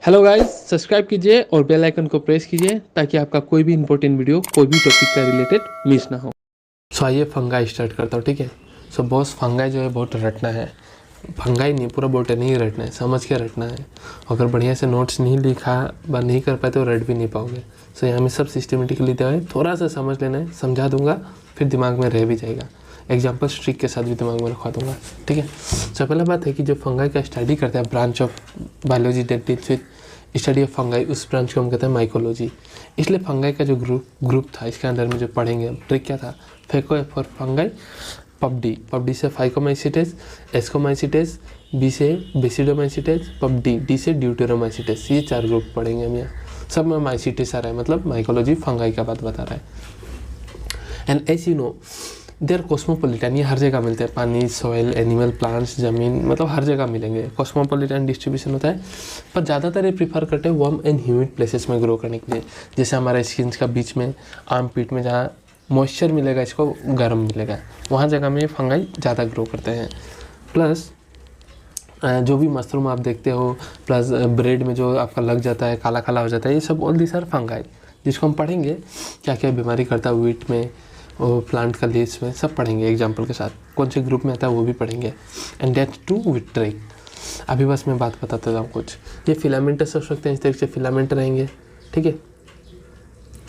Hello guys, subscribe कीजिए और bell icon को प्रेस कीजिए ताकि आपका कोई भी इंपॉर्टेंट वीडियो कोई भी टॉपिक का रिलेटेड मिस ना हो। सो आइए फंगाई स्टार्ट करता हूँ, ठीक है। सो बॉस, फंगाई जो है बहुत रटना है। फंगाई नहीं, पूरा बोटनी ही रटना है, समझ के रटना है। अगर बढ़िया से नोट्स नहीं लिखा व नहीं कर पाए तो रट भी नहीं पाओगे। सो यहाँ में सब सिस्टमेटिकली दिया है, थोड़ा सा समझ लेना है, समझा दूंगा फिर दिमाग में रह भी जाएगा। एग्जाम्पल स्ट्रिक के साथ भी दिमाग में रखवा दूंगा, ठीक है। सो पहला बात है कि जो फंगाई का स्टडी करता है, branch of biology that deals with study of fungi, उस ब्रांच को हम कहते हैं माइकोलॉजी। इसलिए फंगाई का जो ग्रुप था, इसके अंदर में जो पढ़ेंगे हम, ट्रिक क्या था, फेको फॉर फंगाई, पबडी से फाइकोमाइसिटेस, एस्कोमाइसिटेस, बी से बेसिडोमाइसिटेस, पबडी, डी से ड्यूटेरोमाइसिटेस। ये 4 ग्रुप पढ़ेंगे हम यहाँ। सब में माइसिटेस आ रहा है, मतलब माइकोलॉजी फंगाई का बात बता रहा है। And as you know they are cosmopolitan, ये हर जगह मिलते हैं, पानी, सॉइल, एनिमल, प्लांट्स, ज़मीन, मतलब हर जगह मिलेंगे। कॉस्मोपोलिटन डिस्ट्रीब्यूशन होता है, पर ज़्यादातर ये प्रीफर करते हैं वार्म एंड ह्यूमिड प्लेसेस में ग्रो करने के लिए। जैसे हमारे स्किन का बीच में, आर्म पिट में, जहाँ मॉइस्चर मिलेगा, इसको गर्म मिलेगा, वहाँ जगह में फंगाई ज़्यादा ग्रो करते हैं। प्लस जो भी मशरूम आप देखते हो, प्लस ब्रेड में जो आपका लग जाता है, काला काला हो जाता है, ये सब ऑल दिस आर फंगाई, जिसको हम पढ़ेंगे क्या क्या बीमारी करता है वीट में, वो प्लांट का लीव्स में, सब पढ़ेंगे एग्जाम्पल के साथ। कौन से ग्रुप में आता है वो भी पढ़ेंगे। And that too with trick. अभी बस मैं बात बताता हूँ कुछ। ये फिलामेंटस हो सकते हैं, इस तरीके से फिलामेंट रहेंगे, ठीक है,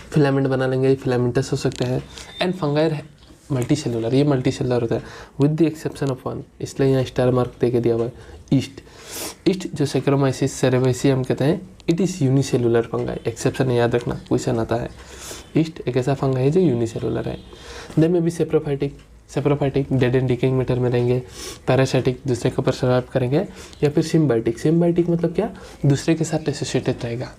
फिलामेंट बना लेंगे, ये फिलामेंटस हो सकते हैं। एंड फंगाई मल्टी सेलुलर, ये मल्टी सेलुलर होता है with the exception of one, इसलिए यहाँ स्टार मार्क दे के दिया हुआ है। ईस्ट जो सेक्रोमाइसिस सेरेबेसियम कहते हैं, it is unicellular fungi, exception याद रखना, क्वेश्चन आता है। ईस्ट एक ऐसा फंगाई है जो यूनिसेलुलर है। देन में भी saprophytic dead and decaying matter में रहेंगे। पैरासाइटिक दूसरे के ऊपर सर्वाइव करेंगे, या फिर सिम्बायोटिक मतलब क्या, दूसरे के साथ एसोसिएटेड रहेगा।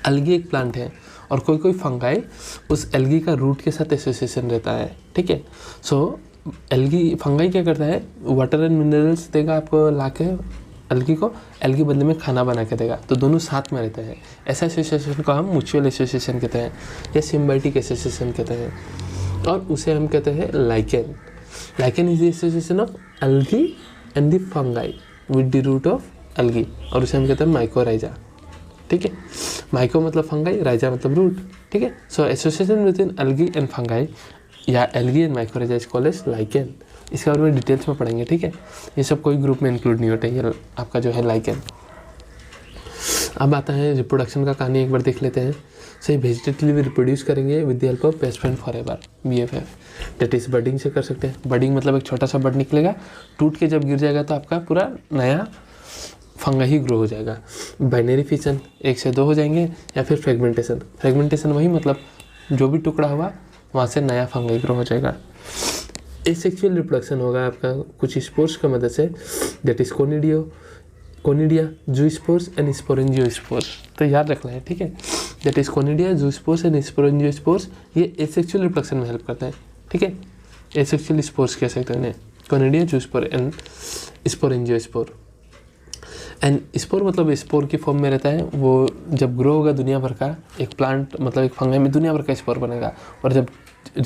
अलगी एक प्लांट है और कोई कोई फंगाई उस एल्गी का रूट के साथ एसोसिएशन रहता है, ठीक है। सो एल्गी फंगाई क्या करता है, वाटर एंड मिनरल्स देगा आपको लाके एल्गी को, एल्गी बदले में खाना बना के देगा, तो दोनों साथ में रहते हैं। ऐसा एसोसिएशन को हम म्यूचुअल एसोसिएशन कहते हैं या सिम्बायोटिक एसोसिएशन कहते हैं, और उसे हम कहते हैं lichen. Lichen is the association of algae and the fungi with the root of algae, और उसे हम कहते हैं माइकोराइजा, ठीक है। माइको मतलब फंगाई, राइजा मतलब रूट, ठीक है। So association between algae and fungi या algae and mycorrhiza is called as lichen. इसके बारे में डिटेल्स में पढ़ेंगे, ठीक है। ये सब कोई ग्रुप में इंक्लूड नहीं होते, ये आपका जो है लाइकेन। अब आता है रिप्रोडक्शन का कहानी, एक बार देख लेते हैं। सही वेजिटेटिवली रिप्रोड्यूस करेंगे with the help of best friend forever, BFF। That is budding से कर सकते हैं। बडिंग मतलब एक छोटा सा बड निकलेगा, टूट के जब गिर जाएगा तो आपका पूरा नया फंगाई ही ग्रो हो जाएगा। बाइनरी फिशन 1 से 2 हो जाएंगे, या फिर फ्रेगमेंटेशन वही मतलब जो भी टुकड़ा हुआ वहाँ से नया फंगाई ग्रो हो जाएगा। एसेक्सुअल रिप्रोडक्शन होगा आपका कुछ स्पोर्स की मदद से, that is conidia, zoospores and sporangiospores. तो याद रखना है, ठीक है। That is conidia, zoospores and sporangiospores, ये एसेक्सुअल रिप्रोडक्शन में हेल्प करते हैं, ठीक है। एसेक्सुअल स्पोर्स कह सकते हैं, conidia, zoospore and sporangiospore. And spore मतलब स्पोर की फॉर्म में रहता है, वो जब ग्रो होगा दुनिया भर का, एक प्लांट मतलब एक फंगाई में दुनिया भर का स्पोर बनेगा, और जब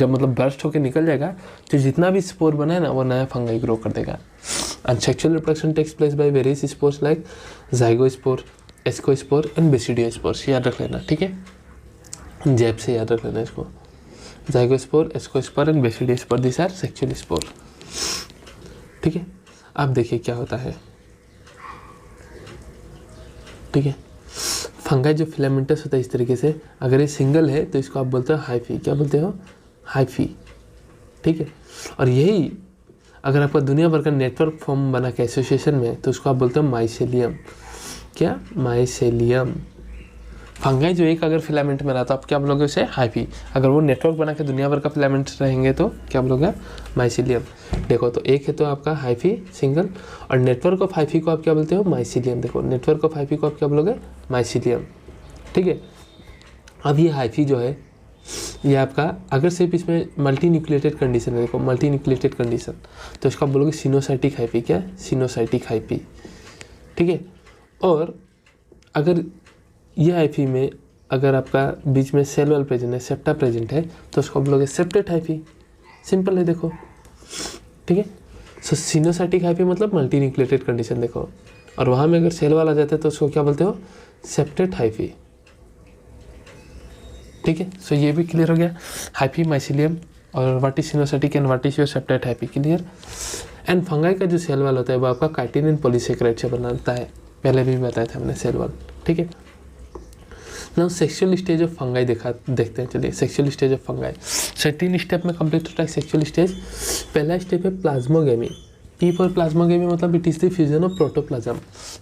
मतलब बर्स्ट होकर निकल जाएगा तो जितना भी स्पोर बना है ना, वो नया फंगाई ग्रो कर देगा। And sexual reproduction takes place by various spores like zygospore, ascospore and basidiospores. याद रख लेना, ठीक है, जैब से याद रख लेना इसको। Zygospore, ascospore and basidiospore, this are sexual spore, ठीक है। अब देखिए क्या होता है, ठीक है। फंगाई जो फिलामेंटस होता है इस तरीके से, अगर ये सिंगल है तो इसको आप बोलते हो हाइफी। क्या बोलते हो? हाइफी, ठीक है। और यही अगर आपका दुनिया भर का नेटवर्क फॉर्म बना के एसोसिएशन में, तो उसको आप बोलते हो माइसेलियम। क्या? माइसेलियम। फंगाई जो एक अगर फिलामेंट में रहता है, आप क्या बोलोगे उसे? हाइफी। अगर वो नेटवर्क बना के दुनिया भर का फिलामेंट रहेंगे तो क्या बोलोगे? माइसेलियम। देखो तो एक है तो आपका हाइफी सिंगल, और नेटवर्क ऑफ हाइफी को आप क्या बोलते हो? माइसेलियम। देखो नेटवर्क ऑफ हाइफी को आप क्या बोलोगे? माइसेलियम, ठीक है। अब ये हाइफी जो है, ये आपका अगर सिर्फ इसमें मल्टी न्यूक्लिएटेड कंडीशन है, देखो मल्टी न्यूक्लिएटेड कंडीशन, तो इसको आप बोलोगे सिनोसाइटिक हाइफी। क्या? सिनोसाइटिक हाइफी, ठीक है। और अगर ये हाइफी में अगर आपका बीच में सेल वाल प्रेजेंट है, सेप्टा प्रेजेंट है, तो उसको आप बोलोगे सेप्टेट हाइफी। सिंपल है, देखो, ठीक है। सो सिनोसाइटिक हाइफी मतलब मल्टी न्यूक्लिएटेड कंडीशन। देखो और वहाँ में अगर सेल वाला जाता है तो उसको क्या बोलते हो, सेप्टेट हाइफी। ठीक है, सो ये भी क्लियर हो गया, हाइफी, माइसिलियम और what is coenocytic and what is your septate hyphae, clear. And fungi का जो सेल वाल होता है वो आपका काइटिन एंड पॉलीसेकेराइड से बनाता है, पहले भी बताया था हमने सेल वाल। ठीक है, now sexual stage of fungi देखते हैं। चलिए sexual stage of fungi, so 3 step में कंप्लीट होता है सेक्सुअल स्टेज। पहला स्टेप है प्लाज्मोगेमी। पी फॉर प्लाज्मोगेमी मतलब it is the fusion of protoplasm,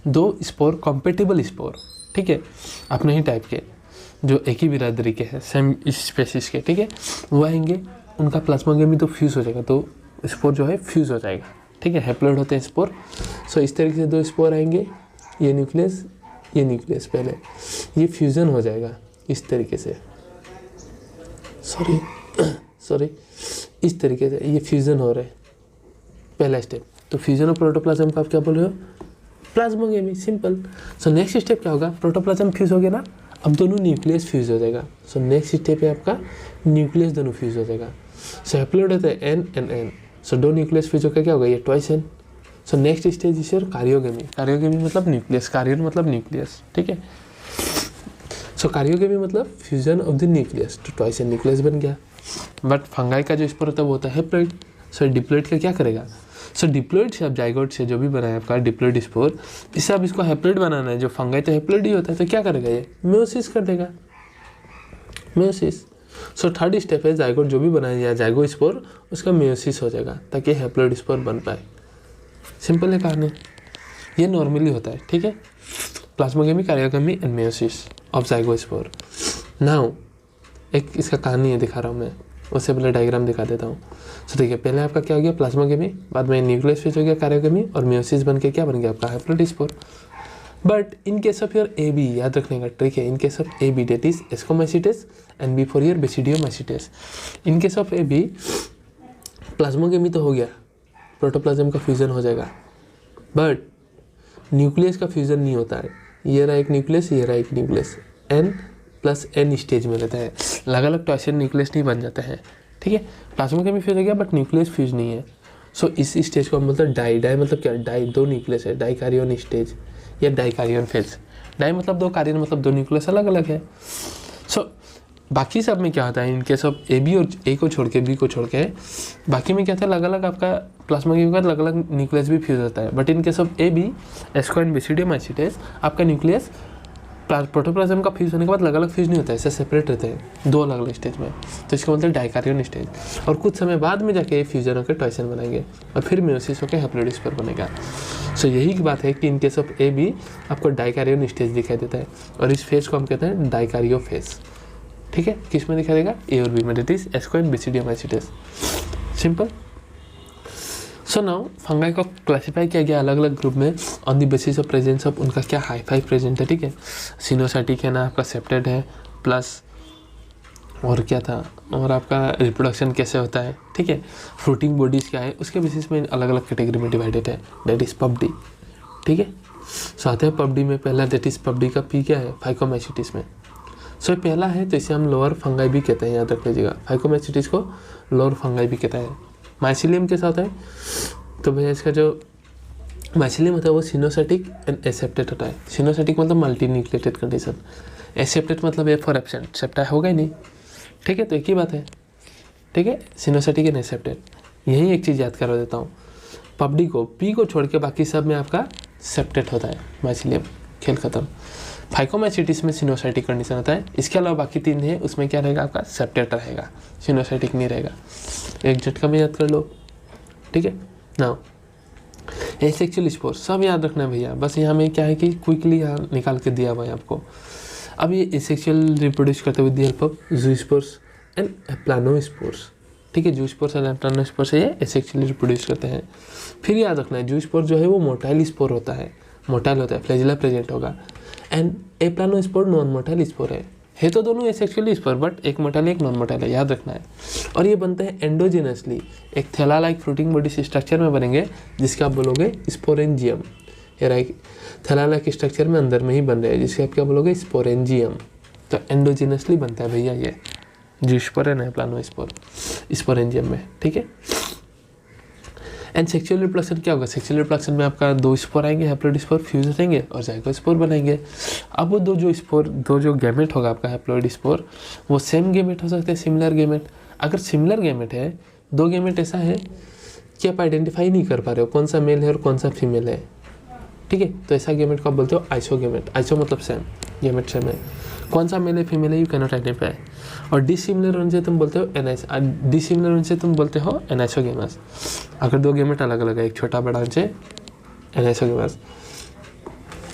2 spore compatible spore, ठीक है, अपने ही टाइप के, जो एक ही बिरादरी के हैं, सेम स्पेसिस के, ठीक है, वो आएंगे, उनका प्लाज्मोगेमी तो फ्यूज़ हो जाएगा, तो स्पोर जो है फ्यूज़ हो जाएगा। ठीक है, हैप्लॉइड होते हैं स्पोर। सो इस तरीके से 2 स्पोर आएंगे, ये न्यूक्लियस पहले, ये फ्यूज़न हो जाएगा इस तरीके से, सॉरी इस तरीके से ये फ्यूज़न हो रहे हैं, पहला स्टेप। तो फ्यूजन ऑफ प्रोटोप्लाज्म का आप क्या बोल रहे हो, plasmogamy, simple. So next step क्या होगा, प्रोटोप्लाज्म फ्यूज हो गया ना, अब दोनों न्यूक्लियस फ्यूज हो जाएगा। सो नेक्स्ट स्टेप है आपका न्यूक्लियस दोनों फ्यूज हो जाएगा। सो हैप्लॉइड होता है N and N, so 2 nucleus fuse होकर क्या होगा, ये twice N. So next stage is your karyogamy. Karyogamy मतलब न्यूक्लियस, कार्यन मतलब न्यूक्लियस, ठीक है। सो कार्योगेमी मतलब फ्यूजन ऑफ द न्यूक्लियस, तो ट्वाइस एन न्यूक्लियस बन गया। बट फंगाई का जो स्पोर होता है वो होता है हैप्लॉइड। सो डिप्लॉइड का क्या करेगा, सो डिप्लॉइड से आप जाइगोट से जो भी बनाए आपका डिप्लॉइड स्पोर, इससे आप इसको हैप्लॉइड बनाना है। जो फंगाई तो हैप्लॉइड ही होता है, तो क्या करेगा, ये मेयोसिस कर देगा, मेयोसिस। सो थर्ड स्टेप है जाइगोट जो भी बनाया जाए जाइगो स्पोर, उसका मेयोसिस हो जाएगा ताकि हैप्लॉइड स्पोर बन पाए। सिंपल है कहानी, ये नॉर्मली होता है। ठीक है, plasmogamy, karyogamy and meiosis of zygote spore. Now एक इसका कहानी है दिखा रहा हूँ मैं, उससे पहले डायग्राम दिखा देता हूँ। सो देखिए, पहले आपका क्या हो गया, प्लाज्मोगेमी, बाद में न्यूक्लियस फ्यूज हो गया कार्योगेमी, और मेयोसिस बन के क्या बन गया आपका haploid spore. But in case of your A B, याद रखने का ट्रिक है, in case of A B that is ascomycetes and B for your basidiomycetes. In case of A B plasmogamy तो हो गया, प्रोटोप्लाज्म का फ्यूजन हो जाएगा, बट न्यूक्लियस का फ्यूजन नहीं होता है। ये रहा एक न्यूक्लियस, ये रहा एक न्यूक्लियस, n+n स्टेज में रहता है, अलग अलग टॉयसन न्यूक्लियस नहीं बन जाते हैं। ठीक है, प्लाज्मोगेमी फ्यूज हो गया बट न्यूक्लियस फ्यूज नहीं है। सो इस स्टेज को हम बोलते हैं डाई। डाई मतलब क्या, डाई 2 न्यूक्लियस है, डाइकार्योन स्टेज या डाइकार्योन फेज। डाई मतलब 2, कार्यन मतलब 2 न्यूक्लियस अलग अलग है। सो बाकी सब में क्या होता है, इनके सब ए बी और ए को छोड़ के, बी को छोड़ के, बाकी में क्या था, अलग अलग आपका प्लाज्मोगेमी का अलग अलग न्यूक्लियस भी फ्यूज होता है। बट इनके सब ए बी, एस्को एंड बेसिडियोमाइसिटेस, आपका न्यूक्लियस प्रोटोप्लाज्म का फ्यूज होने के बाद अलग अलग फ्यूज नहीं होता है, ऐसे सेपरेट रहते हैं 2 अलग अलग स्टेज में, तो इसका मतलब डाइकार्योन स्टेज। और कुछ समय बाद में जाके फ्यूजन होकर टॉयसन बनाएंगे और फिर मेयोसिस होकर हैप्लॉइड स्पोर बनेगा। सो यही की बात है कि in case of A B आपको डाइकार्योन स्टेज दिखाई देता है, और इस फेज को हम कहते हैं डाइकार्यो फेज। ठीक है, किस में दिखाई देगा, ए और बी में, that is asco and basidiomycetes, simple. So now fungi को क्लासीफाई किया गया अलग अलग ग्रुप में on the basis of presence of उनका क्या हाई प्रेजेंट है। ठीक है, सिनोसेटिक है ना, आपका सेप्टेड है, प्लस और क्या था, और आपका रिप्रोडक्शन कैसे होता है। ठीक है, फ्रूटिंग बॉडीज़ क्या है, उसके बेसिस में अलग अलग कैटेगरी में डिवाइडेड है, डेट इज पबडी। ठीक है, सो आते हैं पबडी में, पहला डेट इज पबडी का पी क्या है, फाइकोमाइसिटिस में। सो पहला है तो इसे हम लोअर फंगाई भी कहते हैं, याद रख लीजिएगा, फाइकोमाइसिटिस को लोअर फंगाई भी कहता है। माइसिलियम के साथ है तो भैया इसका जो माइसिलियम होता है वो सिनोसेटिक एंड एसेप्टेट होता है। सिनोसेटिक मतलब मल्टी न्यूक्लिएटेड कंडीशन, एसेप्टेट मतलब ए फॉर एब्सेंट, सेप्टा होगा ही नहीं। ठीक है, तो एक ही बात है। ठीक है, सिनोसेटिक एंड एसेप्टेट, यही एक चीज़ याद करवा देता हूँ। पबडी को पी को छोड़ के बाकी सब में आपका सेप्टेट होता है माइसिलियम, खेल खत्म। फाइकोमाइसिटिस में सिनोसेटिक कंडीशन होता है, इसके अलावा बाकी 3 है उसमें क्या रहेगा, आपका सेप्टेट रहेगा, सिनोसेटिक नहीं रहेगा। एक झटका में याद कर लो। ठीक है, नाउ एसेक्सुअल स्पोर सब याद रखना है भैया, बस यहाँ में क्या है कि क्विकली यहाँ निकाल के दिया हुआ है आपको। अब ये एसेक्सुअल रिप्रोड्यूस करते हुए दी हेल्प ऑफ ज़ूस्पोर्स एंड प्लानोस्पोर्स। ठीक है, ज़ूस्पोर्स एंड प्लानोस्पोर्स से ये एसेक्सुअली रिप्रोड्यूस करते हैं। फिर याद रखना है ज़ूस्पोर जो है वो मोटाइल स्पोर होता है, मोटाइल होता है, फ्लैजिला प्रेजेंट होगा, and A planospore non motile spore है तो दोनों एसेक्सुअली स्पोर, बट एक मोटाइल एक नॉन मोटाइल है, याद रखना है। और ये बनते हैं एंडोजिनसली, एक थैला लाइक फ्रूटिंग बॉडी स्ट्रक्चर में बनेंगे, जिसका आप बोलोगे स्पोरेंजियम। ये राइट, थैला लाइक स्ट्रक्चर में अंदर में ही बन रहे हैं, जिसके आप क्या बोलोगे, स्पोरेंजियम। तो एंडोजिनसली बनता है भैया ये ज़ूस्पोर है ना प्लानोस्पोर, स्पोरेंजियम में। ठीक है, एंड सेक्सुअल रिप्रोडक्शन क्या होगा, सेक्सुअल रिप्रोडक्शन में आपका 2 स्पोर आएंगे, हैप्लोइड स्पोर फ्यूज रहेंगे और जाइगोस्पोर बनाएंगे। अब वो दो जो गैमेट होगा आपका हैप्लोइड स्पोर, वो सेम गैमेट हो सकते हैं, सिमिलर गैमेट। अगर सिमिलर गैमेट है, 2 गैमेट ऐसा है कि आप आइडेंटिफाई नहीं कर पा रहे हो कौन सा मेल है और कौन सा फीमेल है, ठीक है, तो ऐसा गैमेट को आप बोलते हो आइसोगैमेट। आइसो मतलब सेम, गैमेट सेम है, कौन सा मेल है फीमेल है यू कैनॉट आइडेंटिफाई। और डिसिमिलर होने से तुम बोलते हो डिसिमिलर होने से तुम बोलते हो एनाइसोगेमस। अगर 2 गैमेट अलग अलग है, एक छोटा बड़ा होने से एनाइसोगेमस।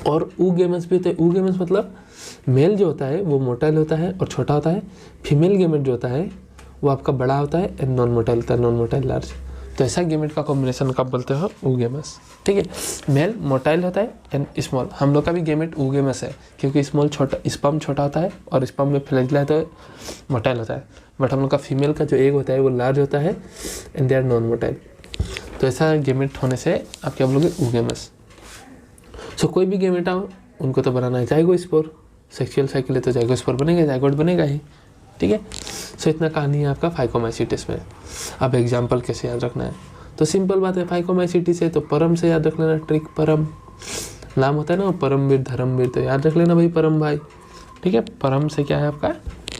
और ऊगेमस भी होता है। ऊगेमस मतलब मेल जो होता है वो मोटाइल होता है और छोटा होता है, फीमेल गैमेट जो होता है वो आपका बड़ा होता है एंड नॉन मोटाइल होता है, नॉन मोटाइल लार्ज। तो ऐसा गैमेट का कॉम्बिनेशन कब बोलते हो, ऊगेमस, ठीक है। मेल मोटाइल होता है एंड स्मॉल, हम लोग का भी गैमेट ऊगेमस है क्योंकि स्मॉल छोटा, स्पर्म छोटा होता है और स्पर्म में फ्लैगेला है तो मोटाइल होता है। बट हम लोग का फीमेल का जो एग होता है वो लार्ज होता है and they are non motile. तो ऐसा गैमेट होने से आप क्या बोलोगे, ऊगेमस। सो कोई भी गैमेट आओ उनको तो बनाना है जाइगोस्पोर, सेक्सुअल साइकिल है तो जाइगोस्पोर बनेगा, जाइगोट बनेगा ही, ठीक है। सो इतना कहानी है आपका फाइकोमाइसीटिस में। अब एग्जाम्पल कैसे याद रखना है, तो सिंपल बात है, फाइकोमाइसीटिस है तो परम से याद रख लेना, ट्रिक परम नाम होता है ना, परमवीर धर्मवीर, तो याद रख लेना भाई परम भाई, ठीक है। परम से क्या है आपका,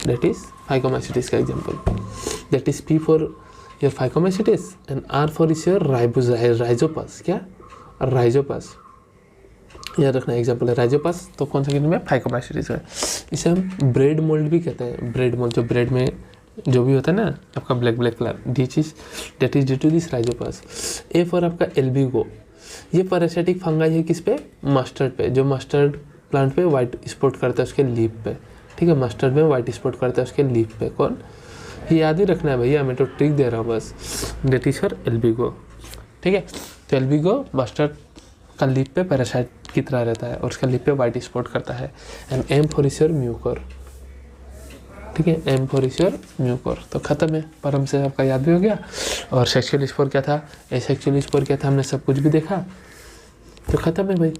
दैट इज फाइकोमाइसीटिस का example, that is P for your phycomycetes and R for is your Rhizopus, क्या राइजोपस याद रखना एग्जाम्पल है राइजोपस। तो कौन सा किडनी में, फाइकोमाइसीटिस है। इसे हम ब्रेड मोल्ड भी कहते हैं, ब्रेड मोल्ड जो ब्रेड में जो भी होता है ना आपका black colour, that is due to this rhizopus. A for आपका एल्बिगो, ये पैरासाइटिक फंगाई है किस पे, मस्टर्ड पे, जो मस्टर्ड प्लांट पे वाइट स्पॉट करता है उसके लीफ पे, ठीक है, मस्टर्ड में वाइट स्पॉट करता है उसके लीफ पे, कौन, ये याद ही रखना है भैया, मैं तो ट्रिक दे रहा हूँ बस, दैट इज फॉर एल्बिगो, ठीक है। तो एल्बिगो मस्टर्ड का लीफ पे पैरासाइट की तरह रहता है और उसका लिप पे वाइट स्पॉट करता है। And M for is your mucor, ठीक है, M for is your mucor. तो खत्म है, परम से आपका याद भी हो गया। और सेक्सुअल स्पोर क्या था, एसेक्सुअल स्पोर क्या था, हमने सब कुछ भी देखा, तो खत्म है भाई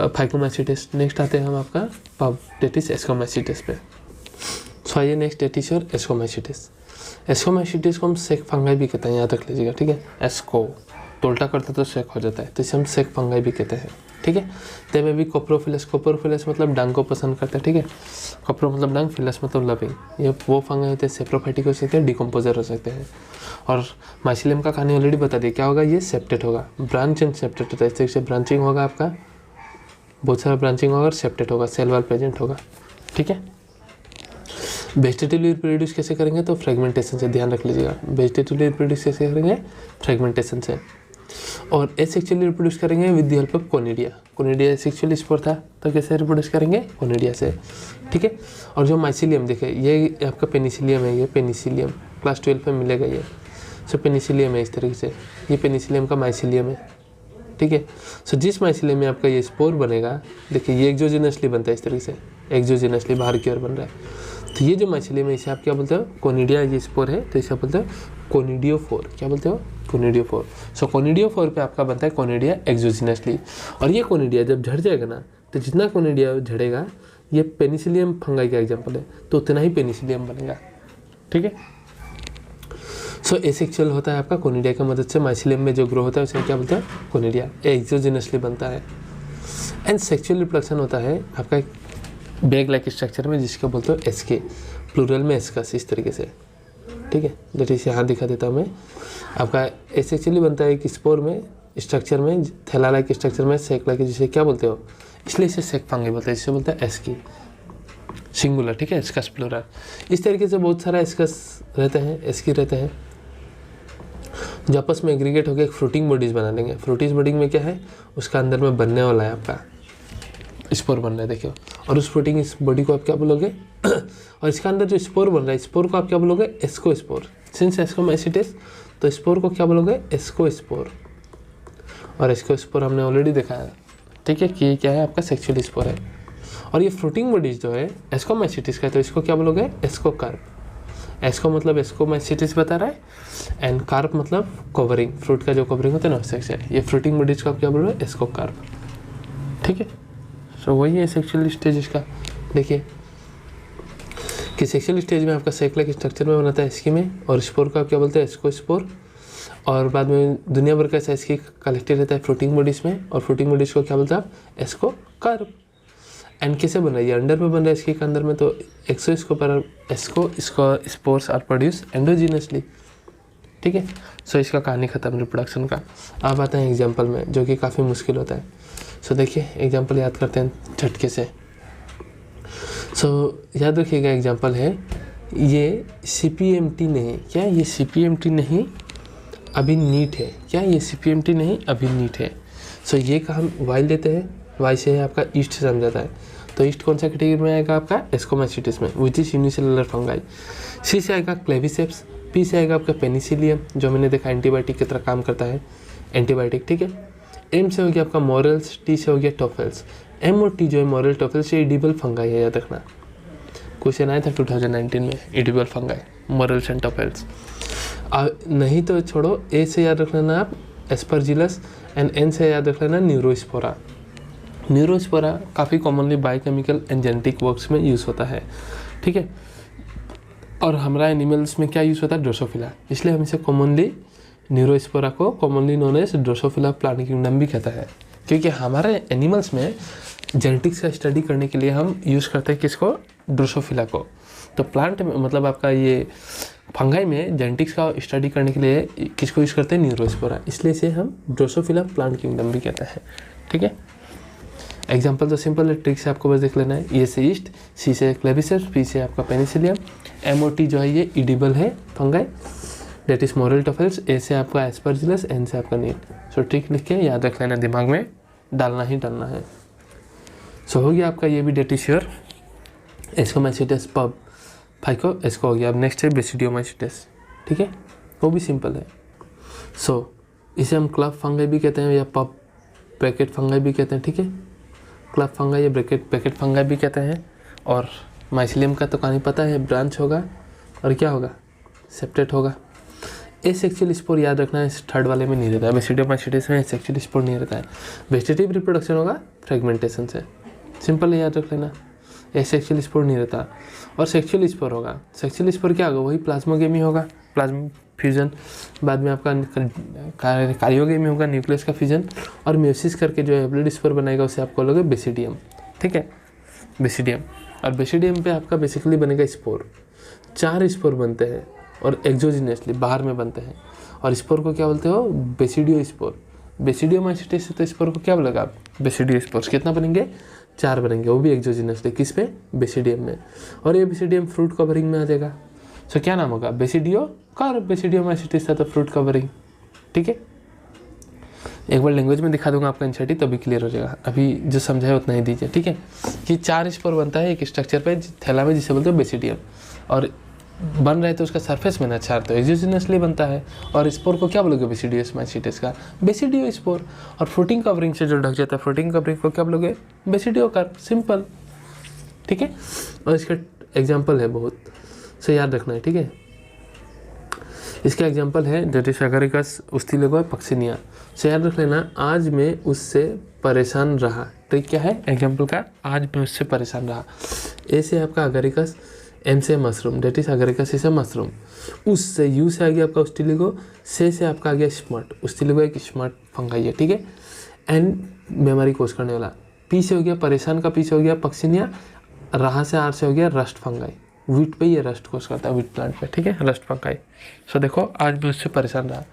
फाइकोमाइसीटिस। नेक्स्ट आते हैं हम आपका पब, दैट इज एस्कोमाइसीटिस पे। सो आइए नेक्स्ट, दैट इज योर एस्कोमाइसीटिस। एस्कोमाइसीटिस को हम सेक फंगाई भी कहते हैं, याद रख लीजिएगा, ठीक है। एस्को तो उल्टा करते तो सेक हो जाता है, तो इसे हम सेक फंगाई भी कहते हैं, ठीक है। ते में भी कोप्रोफिलस, कोप्रोफिलस मतलब डांग को पसंद करते हैं, ठीक है। कोप्रो मतलब डांग, फिलस मतलब लविंग, ये वो फंगाई होते हैं, सेप्रोफाइटिक हो सकते हैं, डिकम्पोजर हो सकते हैं। और माइसिलियम का कहानी ऑलरेडी बता दी, क्या होगा, ये सेप्टेट होगा, ब्रांच एंड सेप्टेट होता है, इस तरीके से ब्रांचिंग होगा आपका, बहुत सारा ब्रांचिंग होगा और सेप्टेट होगा, सेल वॉल प्रेजेंट होगा, ठीक है। वेजिटेटिवली रिप्रोड्यूस कैसे करेंगे, तो फ्रेगमेंटेशन से, ध्यान रख लीजिएगा, वेजिटेटिवली रिप्रोड्यूस कैसे करेंगे, फ्रेगमेंटेशन से। और एसेक्सुअली रिप्रोड्यूस करेंगे with the help of conidia. Conidia asexual spore था तो कैसे रिप्रोड्यूस करेंगे, कोनिडिया से, ठीक है। और जो माइसिलियम देखिए, ये आपका पेनिसिलियम है, ये पेनिसिलियम क्लास 12 में मिलेगा ये, सो पेनिसिलियम है इस तरीके से, ये पेनिसिलियम का माइसिलियम है, ठीक है। सो जिस माइसिलियम में आपका ये स्पोर बनेगा, देखिए ये एक्सोजेनसली बनता है इस तरीके से, एक्सोजेनसली बाहर की ओर बन रहा है, तो ये जो माइसिलियम है इसे आप क्या बोलते हो, कोनिडिया, ये स्पोर है तो इसे आप बोलते हो कोनिडियोफोर, क्या बोलते हो, कोनिडियोफोर। सो कोनिडियोफोर पे आपका बनता है कोनिडिया एक्सोजेनसली। और ये कोनिडिया जब झड़ जाएगा ना, तो जितना कोनिडिया झड़ेगा, ये पेनिसिलियम फंगाई का एग्जाम्पल है, तो उतना ही पेनिसिलियम बनेगा, ठीक है। सो एसेक्सुअल होता है आपका कोनिडिया की मदद से, माइसिलियम में जो ग्रो होता है उसे क्या बोलते हैं, कोनिडिया, एक्सोजेनसली बनता है। एंड सेक्सुअल रिप्रोडक्शन होता है आपका बैग लाइक स्ट्रक्चर में, जिसको बोलते हो एसके, प्लूरल में एस्कस, इस तरीके से, ठीक है। दैट इज यहाँ दिखा देता हूँ मैं, आपका एसेक्सुअली बनता है कि स्पोर में, स्ट्रक्चर में, थैला लाइक स्ट्रक्चर में, सेक लाइक, जिसे क्या बोलते हो, इसलिए इसे सेक फंगाई बोलते हैं, जिसे बोलते हैं एस्की सिंगुलर, ठीक है, एस्कस प्लूरल। इस तरीके से बहुत सारा एस्कस रहते हैं, एस्की रहते हैं, जो आपस में एग्रीगेट होकर एक फ्रूटिंग बॉडीज बना देंगे। फ्रूटिंग बॉडी में क्या है, उसका अंदर में बनने वाला है आपका स्पोर बन रहा है, देखियो, और उस फ्रूटिंग इस बॉडी को आप क्या बोलोगे और इसका अंदर जो स्पोर बन रहा है, स्पोर को आप क्या बोलोगे, एस्कोस्पोर। सिंस एस्कोमाइसीटिस तो स्पोर को क्या बोलोगे, एस्कोस्पोर। और एस्कोस्पोर हमने ऑलरेडी देखा है, ठीक है, कि ये क्या है, आपका सेक्सुअल स्पोर है। और ये फ्रूटिंग बॉडीज जो है एस्कोमाइसीटिस का, तो इसको क्या बोलोगे, एस्कोकार्प। एस्को मतलब एस्कोमाइसीटिस बता रहा है, एंड कार्प मतलब कवरिंग, फ्रूट का जो कवरिंग होता है ना, उससे ये फ्रूटिंग बॉडीज को आप क्या बोलोगे, एस्कोकार्प, ठीक है। सो वही है सेक्सुअल स्टेज इसका। देखिए कि सेक्सुअल स्टेज में आपका सेक लाइक स्ट्रक्चर में बनाता है इसकी में, और स्पोर को आप क्या बोलते हैं, एस्कोस्पोर। और बाद में दुनिया भर का साइज की कलेक्टेड रहता है फ्लोटिंग बॉडीज में, और फ्लोटिंग बॉडीज को क्या बोलते हैं आप, एस्को कर्व। एंड कैसे बन रहा है, ये अंडर में बन रहा है इसके अंदर में, तो एस्को स्पोर्स आर प्रोड्यूस एंडोजीनसली, ठीक है। सो इसका कहानी खत्म रिप्रोडक्शन का। अब आते हैं एग्जाम्पल में, जो कि काफ़ी मुश्किल होता है। सो देखिए एग्जाम्पल याद करते हैं झटके से। सो याद रखिएगा एग्जाम्पल है, ये CPMT नहीं, क्या ये CPMT नहीं अभी नीट है, क्या ये CPMT नहीं अभी नीट है। सो ये का हम वाई लेते हैं, वाई से है आपका ईस्ट से समझाता है, तो ईस्ट कौन सा कैटेगरी में आएगा आपका, एस्कोमाइसिटिस में, विच इज यूनिसेलुलर फंगाई। सी से आएगा क्लेविसेप्स, पी से आएगा आपका पेनिसिलियम, जो मैंने देखा एंटीबायोटिक की तरह काम करता है, एंटीबायोटिक, ठीक है। एम से हो गया आपका मॉरल्स, टी से हो गया टॉफेल्स। एम और टी जो है मॉरल टॉफेल्स, ये एडिबल फंगाई है, याद रखना। क्वेश्चन आया था 2019 में, एडिबल फंगाई, मॉरल्स एंड टॉफेल्स। नहीं तो छोड़ो, ए से याद रख लेना आप एस्परजिलस, एंड एन से याद रख लेना न्यूरोस्पोरा। न्यूरोस्पोरा काफ़ी commonly biochemical and genetic works में यूज़ होता है, ठीक है। और हमारा एनिमल्स में क्या यूज़ होता है, ड्रोसोफिला, इसलिए हम इसे कॉमनली न्यूरोस्पोरा को commonly known as drosophila plant kingdom भी कहता है, क्योंकि हमारे एनिमल्स में जेनेटिक्स का स्टडी करने के लिए हम यूज़ करते हैं किसको, ड्रोसोफिला को। तो प्लांट में मतलब आपका ये फंगाई में जेनेटिक्स का स्टडी करने के लिए किसको यूज़ करते हैं, न्यूरोस्पोरा, इसलिए इसे हम ड्रोसोफिला प्लांट किंगडम भी कहते हैं, ठीक है। एग्जाम्पल तो सिंपल है, ट्रिक से आपको बस देख लेना है। ए से ईस्ट, सी से क्लेविसेप्स, पी से आपका पेनिसिलियम, एम और टी जो है ये इडिबल है फंगाई, डेट इज मॉरल टॉफेल्स, ए से आपका एस्परजिलस, एन से आपका नीट। सो ट्रिक लिख के याद रख लेना, दिमाग में डालना ही डालना है। सो हो गया आपका ये भी डेट इज श्योर, एस्कोमाइसिटिस पब फाइको एस्को हो गया। अब नेक्स्ट है बेसिडियोमाइसिटिस, ठीक है, वो भी सिंपल है। सो इसे हम क्लब फंगाई भी कहते हैं या पब ब्रैकेट फंगाई भी कहते हैं, ठीक है। क्लब फंगाई या ब्रैकेट फंगाई भी कहते हैं। और माइसिलियम का तो कहानी पता है, ब्रांच होगा और क्या होगा, सेप्टेट होगा। एसेक्सुअल स्पोर याद रखना है, इस थर्ड वाले में नहीं रहता है, बेसिडियोमाइसिटिस में एसेक्सुअल स्पोर नहीं रहता है। वेजिटेटिव रिप्रोडक्शन होगा फ्रेगमेंटेशन से, सिंपल याद रख लेना, एसेक्सुअल स्पोर नहीं रहता। और सेक्सुअल स्पोर होगा, सेक्सुअल स्पोर क्या होगा, वही प्लाज्मोगेमी होगा, प्लाज्मा फ्यूजन, बाद में आपका कार्योगेमी होगा, न्यूक्लियस का फ्यूजन, और म्यूसिस करके जो हैप्लोइड स्पोर बनाएगा उसे आप बोलोगे बेसिडियम, ठीक है, बेसिडियम। और बेसिडियम पे आपका बेसिकली बनेगा स्पोर, 4 स्पोर बनते हैं और एक्सोजिनसली बाहर में बनते हैं, और स्पोर को क्या बोलते हो, बेसिडियो स्पोर। बेसिडियोमाइसिटिस से तो स्पोर को क्या बोलेगा आप, बेसिडियो स्पोर्स। कितना बनेंगे, 4 बनेंगे, वो भी एक्सोजिनसली, किस पे, बेसिडियम में। और ये बेसिडियम फ्रूट कवरिंग में आ जाएगा। सो क्या नाम होगा, बेसिडियो कर, बेसिडियोमाइसिटिस था तो फ्रूट कवरिंग, ठीक है। एक बार लैंग्वेज में दिखा दूंगा आपका एनसीईआरटी, तभी क्लियर हो जाएगा, अभी जो समझा है उतना ही दीजिए, ठीक है। कि 4 स्पोर बनता है एक स्ट्रक्चर पे थैला में, जिसे बोलते हैं बेसिडियम, और बन रहे तो उसका सरफेस में ना 4 तो एक्सोजिनसली बनता है। और स्पोर को क्या बोलोगे, बेसिडियोमाइसिटिस का बेसिडियो स्पोर। और फ्रूटिंग कवरिंग से जो ढक जाता है, फ्रूटिंग कवरिंग को क्या बोलोगे, बेसिडियो कर, सिंपल, ठीक है। और इसका एग्जाम्पल है बहुत, से याद रखना है, ठीक है। इसका एग्जांपल है डेटिस एगरिकस उस्तिलेगो पक्सिनिया, से याद रख लेना, आज मैं उससे परेशान रहा। ट्रिक क्या है एग्जांपल का, आज मैं उससे परेशान रहा। ए से आपका अगरिकस, एम से मशरूम, डेटिस अगरिकस इसे मशरूम। उससे यू से आ गया आपका उस्तिलेगो, से आपका आ गया स्मार्ट, उस्तिलेगो एक स्मार्ट फंगाई है, ठीक है। एन बीमारी कोस करने वाला, पी से हो गया परेशान का, पी से हो गया पक्सिनिया, रहा से आर से हो गया रस्ट फंगाई, वीट पे ये रस्ट कोस करता है, वीट प्लांट पे, ठीक है, रस्ट फंगाई। सो देखो आज भी उससे परेशान रहा,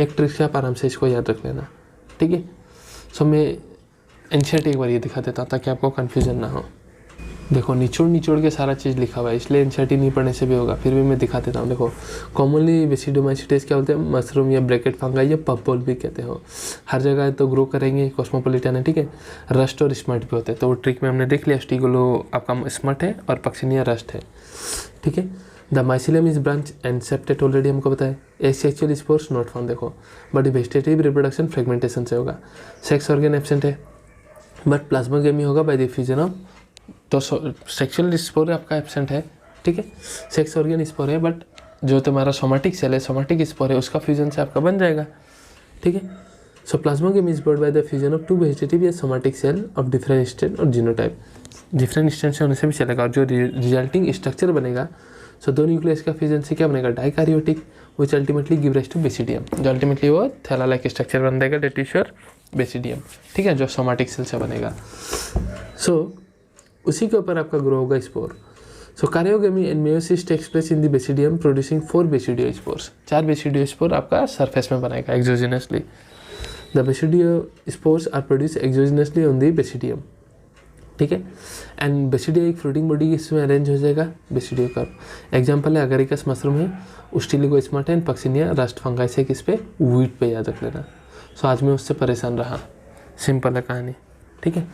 एक ट्रिक से आप आराम से इसको याद रख लेना, ठीक है। सो मैं एनसीईआरटी एक बार ये दिखा देता हूँ ताकि आपको कन्फ्यूजन ना हो। देखो निचोड़ के सारा चीज़ लिखा हुआ है, इसलिए एनसीईआरटी नहीं पढ़ने से भी होगा, फिर भी मैं दिखा देता हूँ। देखो कॉमनली बेसिडियोमाइसिटिस क्या बोलते हैं, मशरूम या ब्रैकेट फंगाई या पपबॉल भी कहते हो, हर जगह तो ग्रो करेंगे, कॉस्मोपोलिटन है, ठीक है। रस्ट और स्मर्ट भी होते हैं, तो वो ट्रिक में हमने देख लिया, स्टिगोलो आपका स्मर्ट है और पक्सिनिया रस्ट है, ठीक है। The mycelium is branch and septate, already हमको पता है। एसेक्सुअल स्पोर्स नॉट फाउंड, देखो बट वेजिटेटिव रिप्रोडक्शन फ्रेगमेंटेशन से होगा। सेक्स ऑर्गन एब्सेंट है बट प्लाज्मोगेमी होगा बाय द फ्यूजन ऑफ, तो सेक्सुअल स्पोर आपका एब्सेंट है, ठीक है। सेक्स ऑर्गन स्पोर है बट जो तुम्हारा सोमेटिक सेल है, सोमेटिक स्पोर है, उसका फ्यूजन से आपका बन जाएगा, ठीक है। So plasmogamy is brought bye the fusion of 2 vegetative या somatic cell of different state और जीनोटाइप, डिफरेंट स्टेट से होने से भी चलेगा। और जो रिजल्टिंग स्ट्रक्चर बनेगा, सो 2 न्यूक्लियस का फ्यूजन से क्या बनेगा, dikaryotic, which ultimately give rise to basidium, जो अल्टीमेटली वो थैला लाइक स्ट्रक्चर बन देगा, डेट इज योर बेसिडियम, ठीक है, जो सोमैटिक सेल से बनेगा। सो उसी के ऊपर आपका ग्रो होगा spore. So karyogamy and meiosis takes place in the basidium producing 4 basidio spores, 4 basidio spore आपका सरफेस में बनाएगा exogenously. The basidio spores are produce exogenously on the basidium, ठीक है। एंड बेसिडियो एक फ्लोटिंग बॉडी इसमें arrange हो जाएगा, basidio curve. Example है अगरिकस मशरूम है, Ustilago smut and Puccinia rust fungi से किस पे, वीट पे याद रख लेना। सो आज मैं उससे परेशान रहा, सिंपल है कहानी, ठीक है।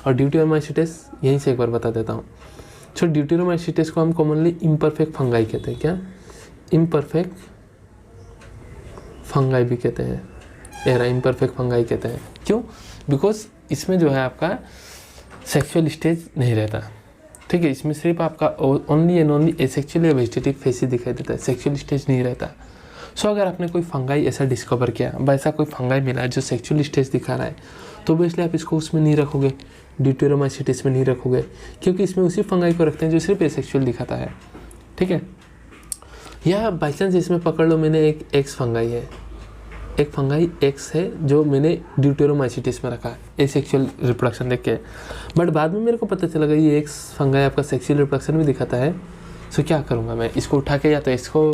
और ड्यूटेरोमाइसीट्स यहीं से एक बार बता देता हूँ। सो ड्यूटेरोमाइसीट्स को हम कॉमनली इम्परफेक्ट फंगाई कहते हैं, क्या इम्परफेक्ट फंगाई भी कहते हैं, एरा इम्परफेक्ट फंगाई कहते हैं। क्यों? बिकॉज इसमें जो है आपका सेक्सुअल स्टेज नहीं रहता, ठीक है। इसमें सिर्फ आपका ओनली एंड ओनली एसेक्सुअल या वेजिटेटिव फेस ही दिखाई देता है, सेक्सुअल स्टेज नहीं रहता। सो अगर आपने कोई फंगाई ऐसा डिस्कवर किया, वैसा कोई फंगाई मिला है जो सेक्सुअल स्टेज दिखा रहा है, तो बेसिकली आप इसको उसमें नहीं रखोगे, ड्यूटेरोमाइसीट्स में नहीं रखोगे, क्योंकि इसमें उसी फंगाई को रखते हैं जो सिर्फ एसेक्सुअल दिखाता है, ठीक है। या बाई चांस इसमें पकड़ लो मैंने एक एक्स फंगाई है, एक फंगाई एक्स है जो मैंने ड्यूटेरोमाइसीट्स में रखा है एसेक्सुअल रिप्रोडक्शन देख के, बट बाद में मेरे को पता चला ये एक्स फंगाई आपका सेक्सुअल रिप्रोडक्शन भी दिखाता है। सो क्या करूँगा मैं, इसको उठा के या तो इसको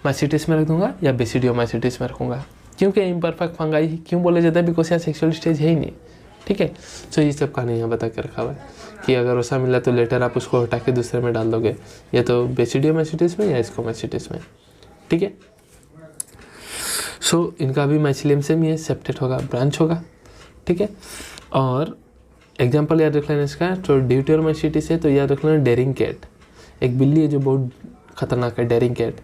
माइसीट्स में रख दूंगा या बेसिडियोमाइसीट्स में रखूँगा, क्योंकि इम्परफेक्ट फंगाई क्यों बोले जाता है, बिकॉज यहाँ सेक्सुअल स्टेज है ही नहीं, ठीक है। सो ये सब कहानी यहाँ बता के रखा हुआ है कि अगर वैसा मिला तो लेटर आप उसको हटा के दूसरे में डाल दोगे, या तो बेसिडियोमाइसीट्स में या स्कोमाइसीट्स में, ठीक है। सो इनका भी माइसिलियम से ही सेप्टेट होगा, ब्रांच होगा, ठीक है। और एग्जाम्पल याद रख लेना इसका, तो ड्यूटेरोमाइसीट्स है तो याद रख लेना डेरिंग कैट, एक बिल्ली है जो बहुत खतरनाक है, daring cat.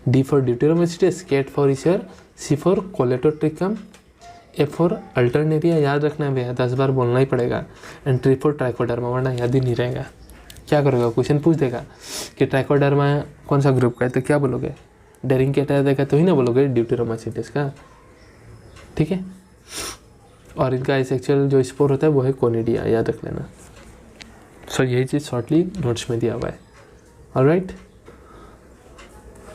D for deuteromycetes, cat for ear, C for Colletotrichum, A for Alternaria, याद रखना है भैया, 10 बार बोलना ही पड़ेगा। एंड ट्री फॉर ट्राइकोडर्मा, वरना याद ही नहीं रहेगा। क्या करोगे, क्वेश्चन पूछ देगा कि ट्राइकोडर्मा कौन सा ग्रुप का है, तो क्या बोलोगे, डेरिंग कैट देगा तो ही ना बोलोगे ड्यूटेरोमाइसीट्स का, ठीक है। और इनका एसेक्सुअल जो स्पोर होता है वो है कोनिडिया, याद रख लेना। सो यही चीज़ शॉर्टली नोट्स में दिया हुआ है, ऑलराइट।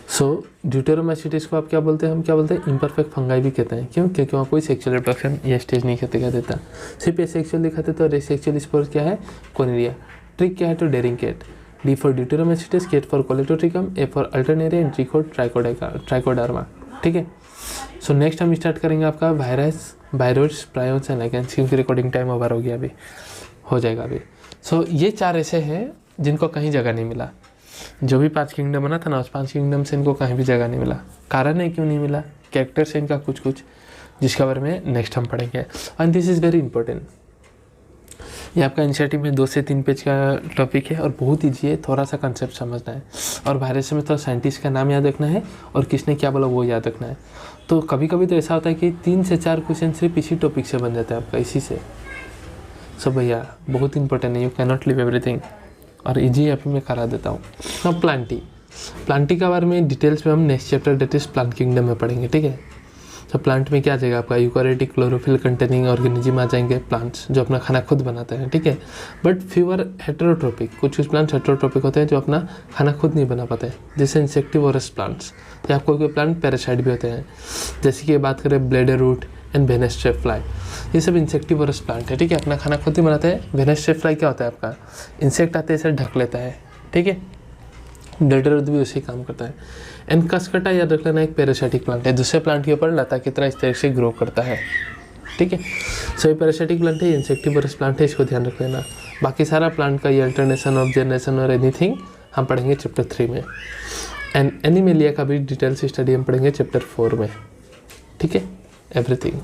सो ड्यूटेरोमाइसीट्स को आप क्या बोलते हैं, हम क्या बोलते हैं, इम्परफेक्ट फंगाई भी कहते हैं। क्यों? क्योंकि वहाँ कोई सेक्सुअल रिप्रोडक्शन या स्टेज नहीं कहते क्या देता, सिर्फ एसेक्सुअल दिखाते, तो एसेक्सुअल स्पोर क्या है, कोनिडिया। ट्रिक क्या है, तो daring cat. D for deuteromycetes, cat for Colletotrichum, A for Alternaria, and tree for Trichoderma, ठीक है। सो नेक्स्ट हम स्टार्ट करेंगे आपका virus, virus, prions and lichens, क्योंकि रिकॉर्डिंग टाइम ओवर हो गया, अभी हो जाएगा अभी। सो ये 4 ऐसे हैं जिनको कहीं जगह नहीं मिला, जो भी 5 किंगडम बना था ना, उस 5 किंगडम से इनको कहीं भी जगह नहीं मिला। कारण है क्यों नहीं मिला, कैरेक्टर्स है इनका कुछ कुछ, जिसके बारे में नेक्स्ट हम पढ़ेंगे। And this is very important, ये आपका एनसीईआरटी में 2 से 3 पेज का टॉपिक है और बहुत ईजी है, थोड़ा सा कंसेप्ट समझना है। और वायरस में तो साइंटिस्ट का नाम याद रखना है और किसने क्या बोला वो याद रखना है। तो कभी कभी तो ऐसा होता है कि 3 से 4 क्वेश्चन सिर्फ इसी टॉपिक से बन जाता है आपका, इसी से। सो भैया बहुत इंपॉर्टेंट है, you can not live everything, और ईजी अभी मैं करा देता हूँ। नाउ प्लांटी का बारे में डिटेल्स में हम next chapter that is plant kingdom में पढ़ेंगे, ठीक है। तो प्लांट में क्या आ जाएगा आपका, यूकैरियोटिक क्लोरोफिल कंटेनिंग ऑर्गेनिज्म आ जाएंगे, प्लांट्स जो अपना खाना खुद बनाते हैं, ठीक है। बट फ्यूअर हेटेरोट्रोपिक, कुछ प्लांट्स हेटेरोट्रोपिक होते हैं जो अपना खाना खुद नहीं बना पाते, जैसे इंसेक्टिवोरस प्लांट्स, या आपको कोई प्लांट पैरासाइट भी होते हैं, जैसे कि बात करें ब्लेडर रूट एंड वेनेस्ट्रे फ्लाई, ये सब इंसेक्टिवोरस प्लांट है, ठीक है, अपना खाना खुद ही बनाते हैं। वेनेस्ट्रे फ्लाई क्या होता है आपका, इंसेक्ट आते हैं इसे ढक लेता है, ठीक है। ब्लेडर रूट भी उसी काम करता है। एंड कसकटा याद रख लेना, एक पैरासाइटिक प्लांट है, दूसरे प्लांट के ऊपर लता की तरह इस तरह से ग्रो करता है, ठीक है। सो ये पैरासाइटिक प्लांट है, इंसेक्टिवोरस प्लांट है, इसको ध्यान रख लेना। बाकी सारा प्लांट का ये अल्टरनेशन ऑफ जनरेशन और एनीथिंग हम पढ़ेंगे चैप्टर 3 में। एंड एनिमेलिया का भी डिटेल्स स्टडी हम पढ़ेंगे चैप्टर 4 में, ठीक है, एवरीथिंग।